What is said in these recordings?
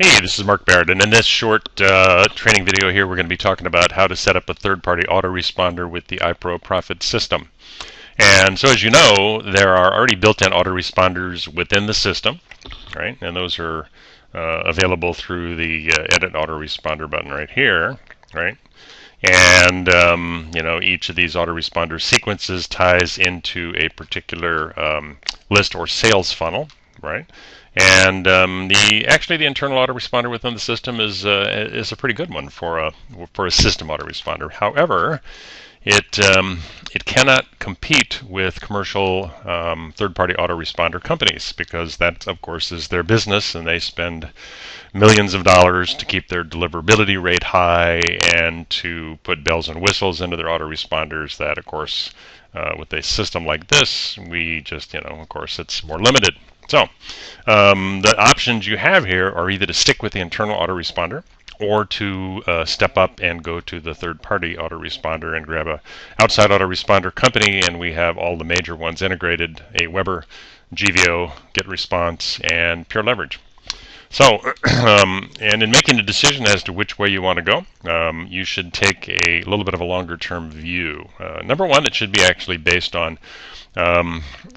Hey, this is Mark Barrett, and in this short training video here, we're going to be talking about how to set up a third-party autoresponder with the iPro Profit system. And so, as you know, there are already built-in autoresponders within the system, right? And those are available through the Edit Autoresponder button right here, right? And each of these autoresponder sequences ties into a particular list or sales funnel, right? And the internal autoresponder within the system is a pretty good one for a system autoresponder. However, it cannot compete with commercial third-party autoresponder companies, because that, of course, is their business, and they spend millions of dollars to keep their deliverability rate high and to put bells and whistles into their autoresponders. That, of course, with a system like this, we just, of course, it's more limited. So the options you have here are either to stick with the internal autoresponder or to step up and go to the third-party autoresponder and grab a outside autoresponder company, and we have all the major ones integrated: Aweber, GVO, GetResponse, and Pure Leverage. So, and in making a decision as to which way you want to go, you should take a little bit of a longer-term view. Number one, it should be actually based on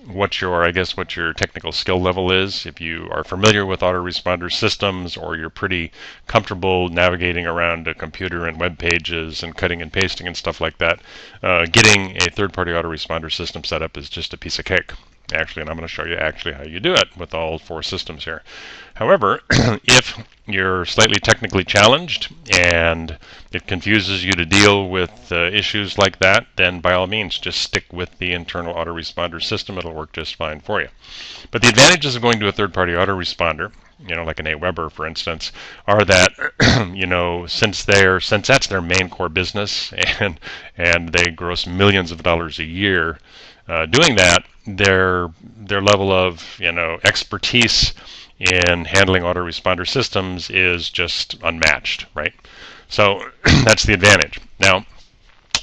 what your technical skill level is. If you are familiar with autoresponder systems, or you're pretty comfortable navigating around a computer and web pages and cutting and pasting and stuff like that, getting a third-party autoresponder system set up is just a piece of cake. Actually, and I'm going to show you actually how you do it with all four systems here. However, if you're slightly technically challenged and it confuses you to deal with issues like that, then by all means just stick with the internal autoresponder system. It'll work just fine for you. But the advantages of going to a third-party autoresponder, like an Aweber, for instance, are that since that's their main core business, and they gross millions of dollars a year doing that, their level of expertise in handling autoresponder systems is just unmatched, right? So that's the advantage. Now,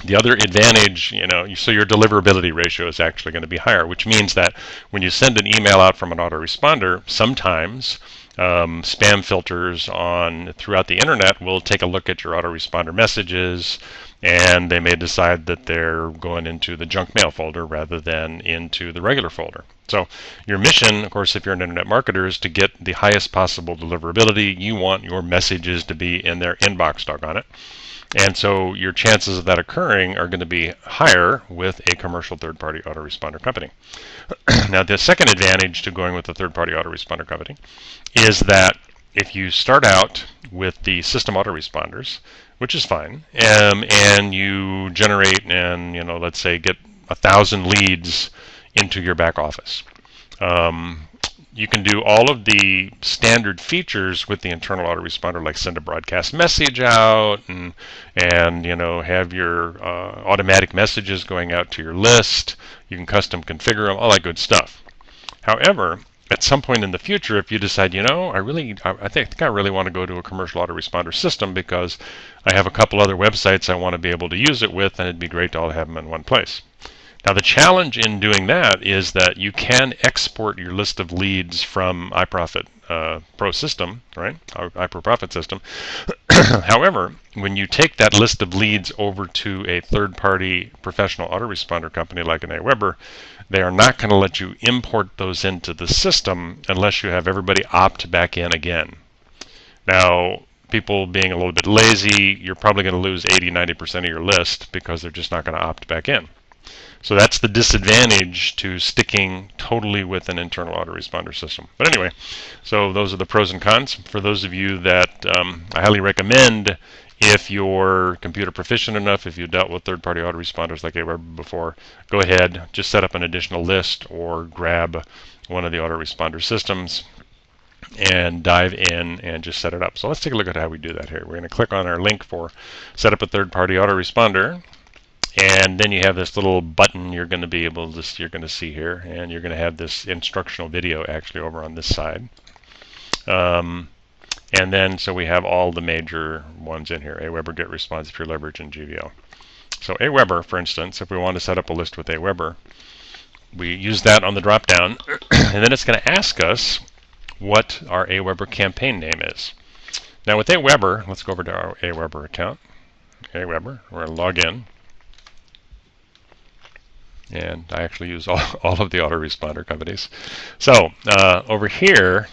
the other advantage, so your deliverability ratio is actually going to be higher, which means that when you send an email out from an autoresponder, sometimes spam filters throughout the internet will take a look at your autoresponder messages, and they may decide that they're going into the junk mail folder rather than into the regular folder. So your mission, of course, if you're an internet marketer, is to get the highest possible deliverability. You want your messages to be in their inbox, doggone it. And so your chances of that occurring are going to be higher with a commercial third-party autoresponder company. Now, the second advantage to going with a third-party autoresponder company is that if you start out with the system autoresponders, which is fine, and you generate and let's say get 1,000 leads into your back office, you can do all of the standard features with the internal autoresponder, like send a broadcast message out and have your automatic messages going out to your list. You can custom configure them, all that good stuff. However, at some point in the future, if you decide, I think I really want to go to a commercial autoresponder system because I have a couple other websites I want to be able to use it with, and it'd be great to all have them in one place. Now, the challenge in doing that is that you can export your list of leads from iProfit Pro system, right? iPro Profit system. However, when you take that list of leads over to a third-party professional autoresponder company like an Aweber, they are not going to let you import those into the system unless you have everybody opt back in again. Now, people being a little bit lazy, you're probably going to lose 80-90% of your list because they're just not going to opt back in. So that's the disadvantage to sticking totally with an internal autoresponder system. But anyway, so those are the pros and cons. For those of you that I highly recommend, if you're computer proficient enough, if you've dealt with third-party autoresponders like Aweber before, go ahead, just set up an additional list or grab one of the autoresponder systems and dive in and just set it up. So let's take a look at how we do that here. We're going to click on our link for set up a third-party autoresponder. And then you have this little button you're going to see here, and you're going to have this instructional video actually over on this side. And then, so we have all the major ones in here: Aweber, GetResponse, Pure Leverage, and GVO. So Aweber, for instance, if we want to set up a list with Aweber, we use that on the drop-down, and then it's going to ask us what our Aweber campaign name is. Now with Aweber, let's go over to our Aweber account. Aweber, we're going to log in. And I actually use all of the autoresponder companies. So over here,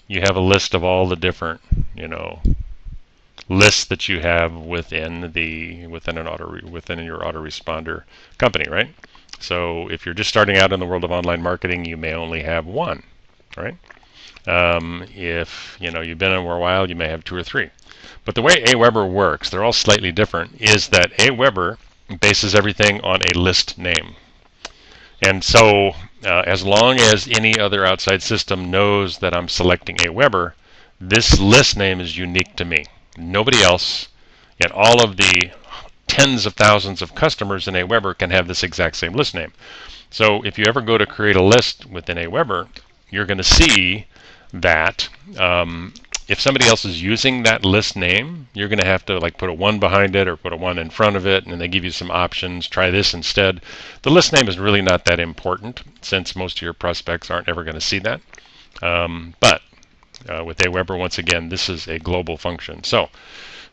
you have a list of all the different, lists that you have within your autoresponder company, right? So if you're just starting out in the world of online marketing, you may only have one, right? If you've been in for a while, you may have two or three. But the way Aweber works, they're all slightly different, is that Aweber bases everything on a list name. And so as long as any other outside system knows that I'm selecting Aweber, this list name is unique to me. Nobody else, and all of the tens of thousands of customers in Aweber can have this exact same list name. So if you ever go to create a list within Aweber, you're going to see that if somebody else is using that list name, you're going to have to put a 1 behind it or put a 1 in front of it, and they give you some options. Try this instead. The list name is really not that important, since most of your prospects aren't ever going to see that. But with Aweber, once again, this is a global function. So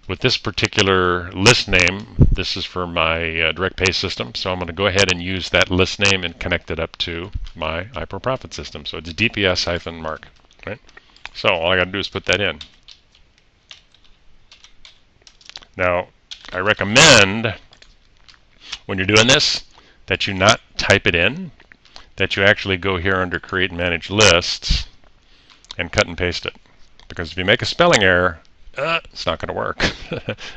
with this particular list name, this is for my direct pay system. So I'm going to go ahead and use that list name and connect it up to my iPro profit system. So it's DPS-mark, right? So all I got to do is put that in. Now, I recommend when you're doing this that you not type it in, that you actually go here under Create and Manage Lists and cut and paste it. Because if you make a spelling error, it's not going to work.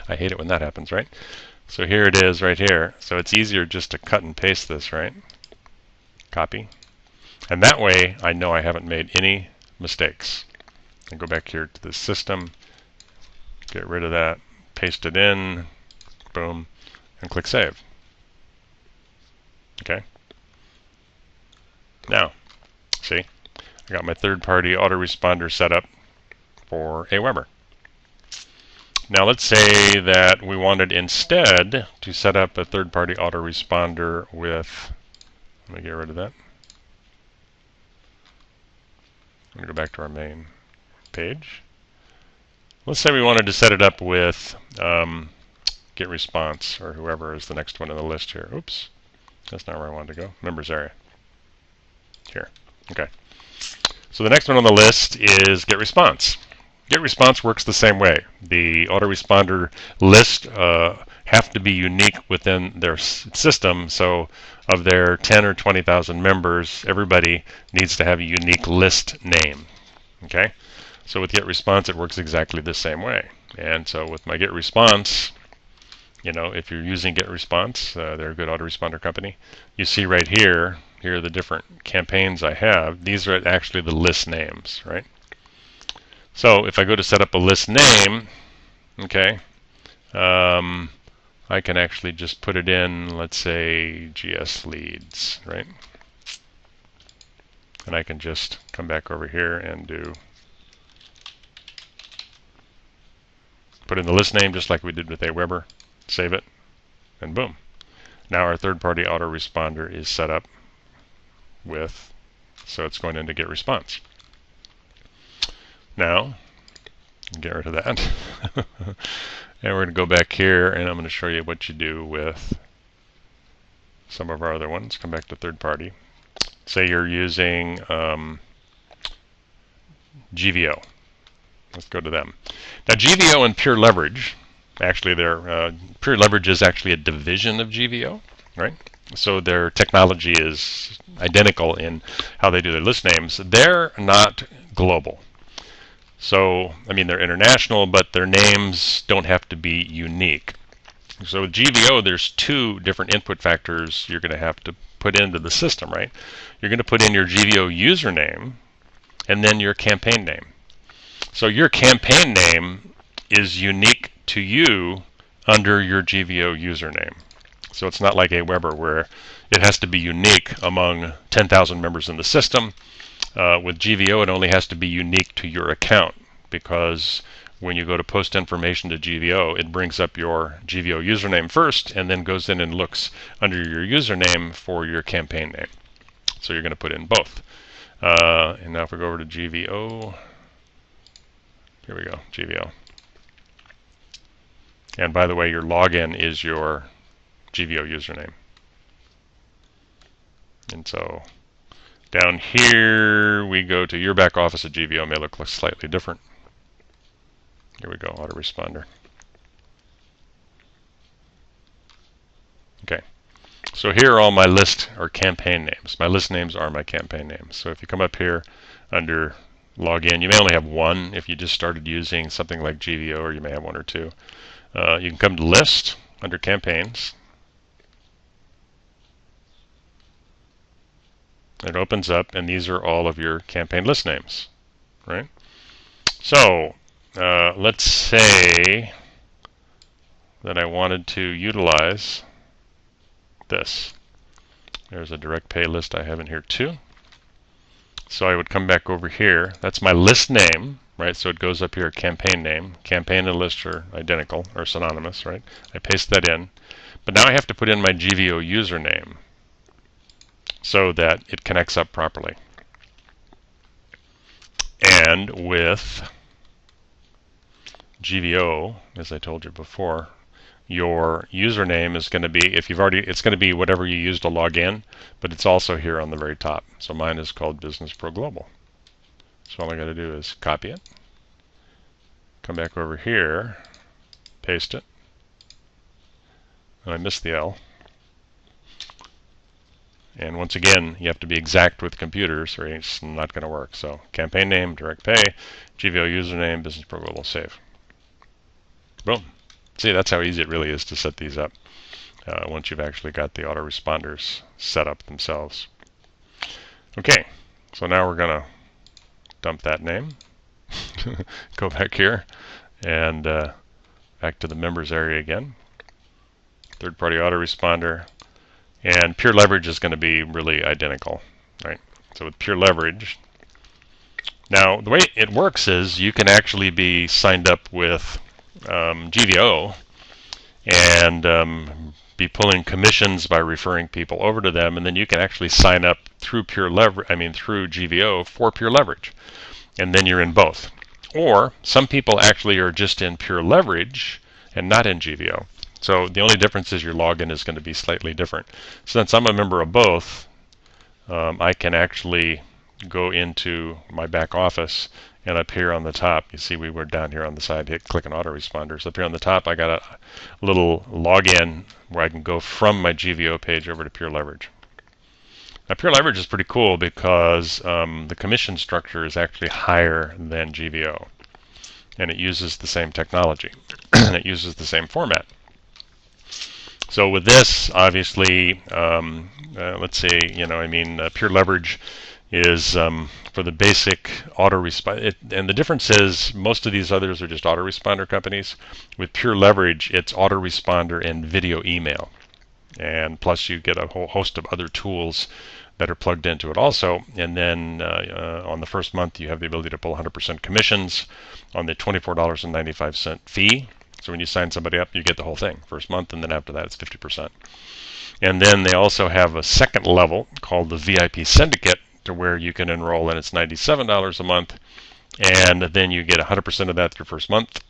I hate it when that happens, right? So here it is right here. So it's easier just to cut and paste this, right? Copy. And that way I know I haven't made any mistakes. And go back here to the system, get rid of that, paste it in, boom, and click Save. Okay. Now, see, I got my third-party autoresponder set up for Aweber. Now let's say that we wanted instead to set up a third-party autoresponder with, let me get rid of that. Let me go back to our main page. Let's say we wanted to set it up with GetResponse, or whoever is the next one on the list here. Oops, that's not where I wanted to go. Members area. Here. Okay. So the next one on the list is GetResponse. GetResponse works the same way. The autoresponder list have to be unique within their system. So of their 10 or 20,000 members, everybody needs to have a unique list name. Okay? So with GetResponse, it works exactly the same way. And so with my GetResponse, if you're using GetResponse, they're a good autoresponder company. You see right here are the different campaigns I have. These are actually the list names, right? So if I go to set up a list name, okay, I can actually just put it in, let's say, GS leads, right? And I can just come back over here and put in the list name just like we did with Aweber, save it, and boom. Now our third-party autoresponder is set up with, so it's going into GetResponse. Now, get rid of that. And we're going to go back here, and I'm going to show you what you do with some of our other ones. Come back to third party. Say you're using GVO. Let's go to them. Now, GVO and Pure Leverage, actually, Pure Leverage is actually a division of GVO, right? So their technology is identical in how they do their list names. They're not global. So, I mean, they're international, but their names don't have to be unique. So with GVO, there's two different input factors you're going to have to put into the system, right? You're going to put in your GVO username and then your campaign name. So your campaign name is unique to you under your GVO username. So it's not like Aweber where it has to be unique among 10,000 members in the system. With GVO, it only has to be unique to your account, because when you go to post information to GVO, it brings up your GVO username first and then goes in and looks under your username for your campaign name. So you're going to put in both. And now if we go over to GVO, Here we go, GVO. And by the way, your login is your GVO username. And so down here we go to your back office at GVO. May look slightly different. Here we go, Autoresponder. Okay, so here are all my list or campaign names. My list names are my campaign names. So if you come up here under login, you may only have one if you just started using something like GVO, or you may have one or two. You can come to list under campaigns. It opens up, and these are all of your campaign list names, right? So let's say that I wanted to utilize this. There's a direct pay list I have in here too. So I would come back over here. That's my list name, right? So it goes up here, campaign name. Campaign and list are identical or synonymous, right? I paste that in. But now I have to put in my GVO username so that it connects up properly. And with GVO, as I told you before, your username is going to be, it's going to be whatever you use to log in, but it's also here on the very top. So mine is called Business Pro Global. So all I got to do is copy it, come back over here, paste it, and I missed the L. And once again, you have to be exact with computers or it's not going to work. So campaign name, direct pay, GVO username, Business Pro Global, save. Boom. See, that's how easy it really is to set these up once you've actually got the autoresponders set up themselves. Okay, so now we're going to dump that name, go back here, and back to the members area again. Third-party autoresponder, and pure leverage is going to be really identical, right? So with pure leverage, now the way it works is you can actually be signed up with GVO and be pulling commissions by referring people over to them, and then you can actually sign up through through GVO for pure leverage, and then you're in both. Or some people actually are just in pure leverage and not in GVO. So the only difference is your login is going to be slightly different. Since I'm a member of both, I can actually go into my back office, and up here on the top, you see we were down here on the side, click on autoresponders. Up here on the top, I got a little login where I can go from my GVO page over to pure leverage. Now pure leverage is pretty cool because the commission structure is actually higher than GVO, and it uses the same technology and it uses the same format. So with this, obviously, let's say, pure leverage is for the basic autoresponder. And the difference is most of these others are just autoresponder companies. With pure leverage, it's autoresponder and video email. And plus you get a whole host of other tools that are plugged into it also. And then on the first month, you have the ability to pull 100% commissions on the $24.95 fee. So when you sign somebody up, you get the whole thing, first month, and then after that, it's 50%. And then they also have a second level called the VIP Syndicate, to where you can enroll, and it's $97 a month, and then you get 100% of that your first month,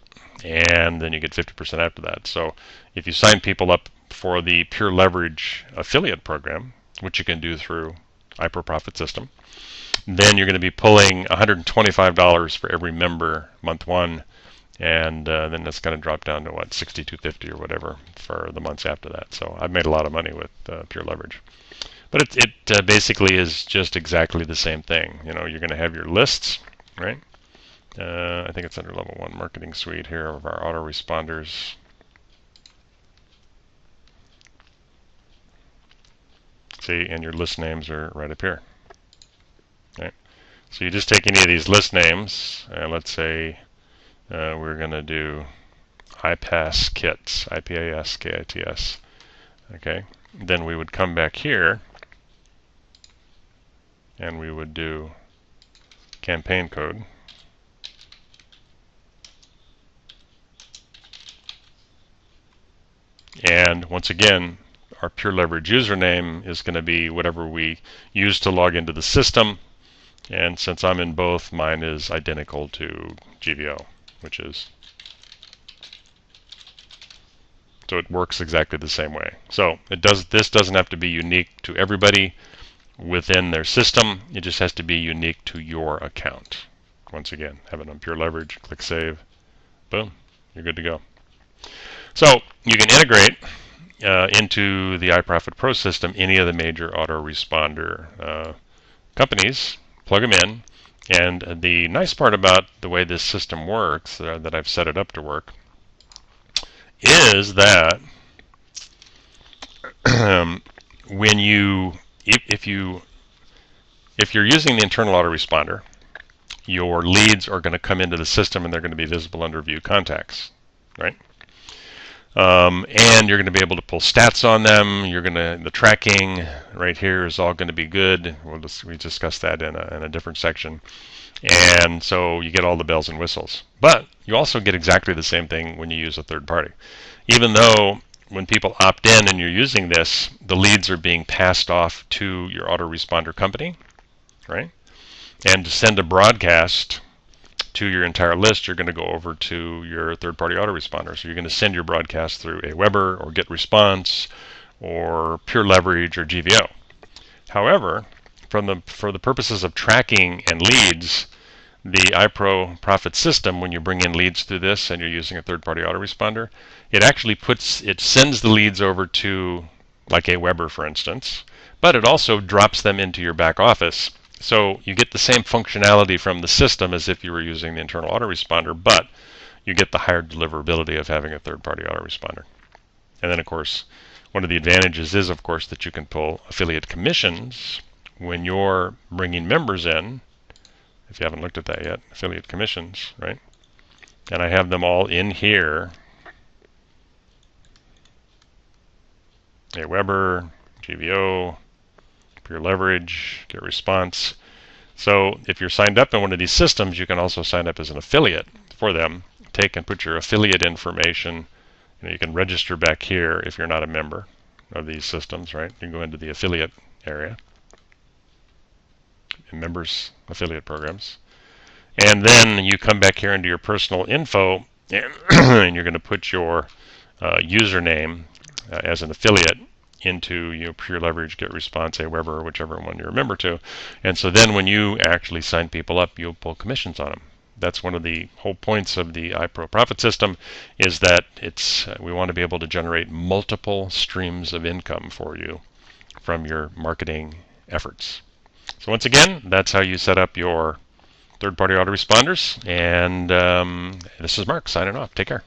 and then you get 50% after that. So if you sign people up for the Pure Leverage affiliate program, which you can do through iPro Profit System, then you're going to be pulling $125 for every member month one, and then that's going to drop down to what, $62.50 or whatever for the months after that. So I've made a lot of money with Pure Leverage. But it basically is just exactly the same thing. You're going to have your lists, right? I think it's under Level 1 Marketing Suite here of our autoresponders. See, and your list names are right up here. Right? So you just take any of these list names, and let's say we're going to do IPAS kits, IPAS, KITS. Okay, then we would come back here, and we would do campaign code. And once again, our Pure Leverage username is going to be whatever we use to log into the system. And since I'm in both, mine is identical to GVO. which is, so it works exactly the same way. So this doesn't have to be unique to everybody within their system. It just has to be unique to your account. Once again, have it on Pure Leverage, click Save, boom, you're good to go. So you can integrate into the iProfit Pro system any of the major autoresponder companies, plug them in, and the nice part about the way this system works, that I've set it up to work, is that when if you're using the internal autoresponder, your leads are going to come into the system and they're going to be visible under View Contacts, right? And you're going to be able to pull stats on them. The tracking right here is all going to be good. We discussed that in a different section. And so you get all the bells and whistles. But you also get exactly the same thing when you use a third party. Even though when people opt in and you're using this, the leads are being passed off to your autoresponder company, right? And to send a broadcast to your entire list, you're going to go over to your third-party autoresponder. So you're going to send your broadcast through Aweber or GetResponse or Pure Leverage or GVO. However, for the purposes of tracking and leads, the iPro Profit system, when you bring in leads through this and you're using a third-party autoresponder, it sends the leads over to like Aweber, for instance, but it also drops them into your back office. So you get the same functionality from the system as if you were using the internal autoresponder, but you get the higher deliverability of having a third-party autoresponder. And then, of course, one of the advantages is, of course, that you can pull affiliate commissions when you're bringing members in. If you haven't looked at that yet, affiliate commissions, right? And I have them all in here. Aweber, GVO, Pure Leverage, GetResponse. So if you're signed up in one of these systems, you can also sign up as an affiliate for them. Take and put your affiliate information. You can register back here if you're not a member of these systems, right? You can go into the affiliate area, members affiliate programs, and then you come back here into your personal info, and you're going to put your username as an affiliate into Pure Leverage, GetResponse, Aweber, or whichever one you're a member to. And so then when you actually sign people up, you'll pull commissions on them. That's one of the whole points of the iPro Profit system, is that we want to be able to generate multiple streams of income for you from your marketing efforts. So once again, that's how you set up your third-party autoresponders. And this is Mark signing off. Take care.